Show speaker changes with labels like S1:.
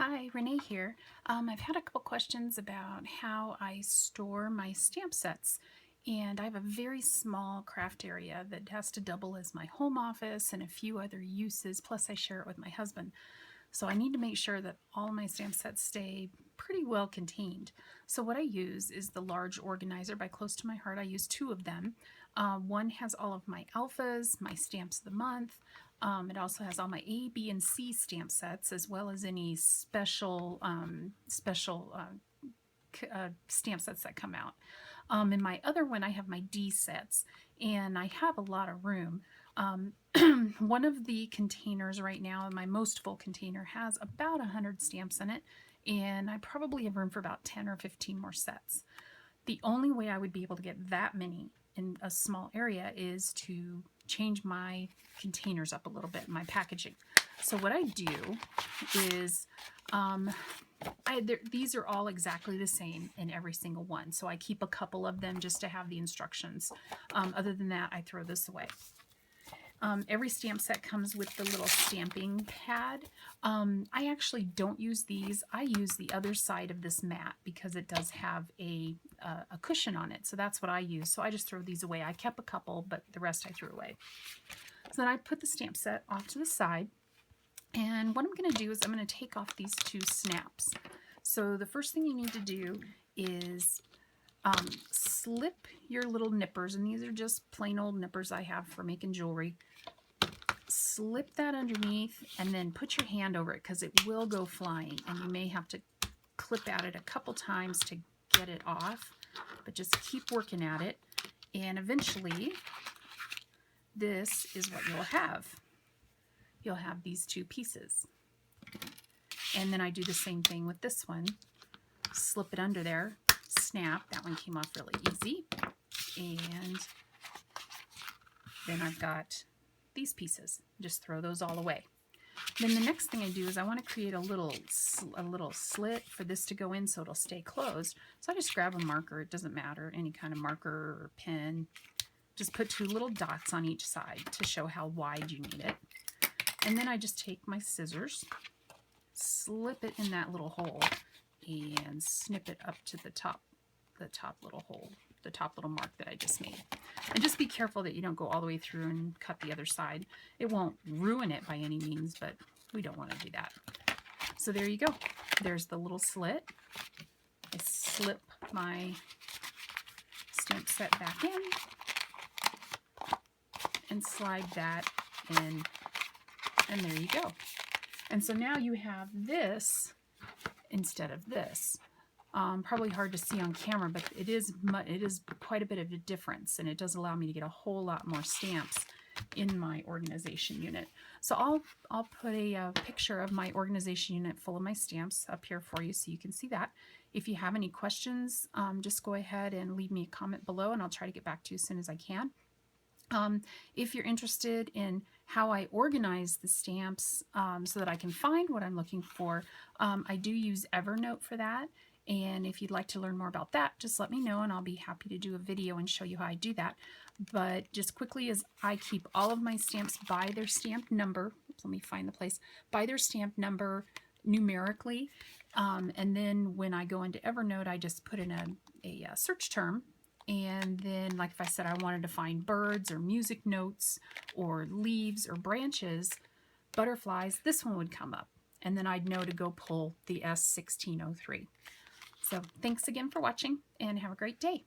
S1: Hi, Renee here. I've had a couple questions about how I store my stamp sets. And I have a very small craft area that has to double as my home office and a few other uses, plus I share it with my husband. So I need to make sure that all my stamp sets stay pretty well contained. So what I use is the large organizer by Close to My Heart. I use two of them. One has all of my alphas, my stamps of the month. It also has all my A, B, and C stamp sets, as well as any special stamp sets that come out. In my other one, I have my D sets, and I have a lot of room. Um, one of the containers right now, my most full container, has about 100 stamps in it, and I probably have room for about 10 or 15 more sets. The only way I would be able to get that many in a small area is to change my containers up a little bit, my packaging. So what I do is these are all exactly the same in every single one. So I keep a couple of them just to have the instructions. Other than that, I throw this away. Every stamp set comes with the little stamping pad. I actually don't use these. I use the other side of this mat because it does have a cushion on it. So that's what I use. So I just throw these away. I kept a couple, but the rest I threw away. So then I put the stamp set off to the side. And what I'm going to do is I'm going to take off these two snaps. So the first thing you need to do is slip your little nippers, and these are just plain old nippers I have for making jewelry. Slip that underneath and then put your hand over it because it will go flying, and you may have to clip at it a couple times to get it off, but just keep working at it, and eventually this is what you'll have. You'll have these two pieces. And then I do the same thing with this one. Slip it under there, snap. That one came off really easy. And then I've got these pieces. Just throw those all away. Then the next thing I do is I want to create a little slit for this to go in so it'll stay closed. So I just grab a marker. It doesn't matter, any kind of marker or pen. Just put two little dots on each side to show how wide you need it. And then I just take my scissors, slip it in that little hole, and snip it up to the top little hole, the top little mark that I just made. And just be careful that you don't go all the way through and cut the other side. It won't ruin it by any means, but we don't want to do that. So there you go. There's the little slit. I slip my stamp set back in and slide that in. And there you go. And so now you have this instead of this. Probably hard to see on camera, but it is quite a bit of a difference, and it does allow me to get a whole lot more stamps in my organization unit. So I'll put a picture of my organization unit full of my stamps up here for you so you can see that. If you have any questions, just go ahead and leave me a comment below, and I'll try to get back to you as soon as I can. If you're interested in how I organize the stamps so that I can find what I'm looking for, I do use Evernote for that. And if you'd like to learn more about that, just let me know and I'll be happy to do a video and show you how I do that. But just quickly, as I keep all of my stamps by their stamp number, let me find the place, by their stamp number numerically. And then when I go into Evernote, I just put in a search term. And then, like if I said I wanted to find birds or music notes or leaves or branches, butterflies, this one would come up. And then I'd know to go pull the S1603. So thanks again for watching and have a great day.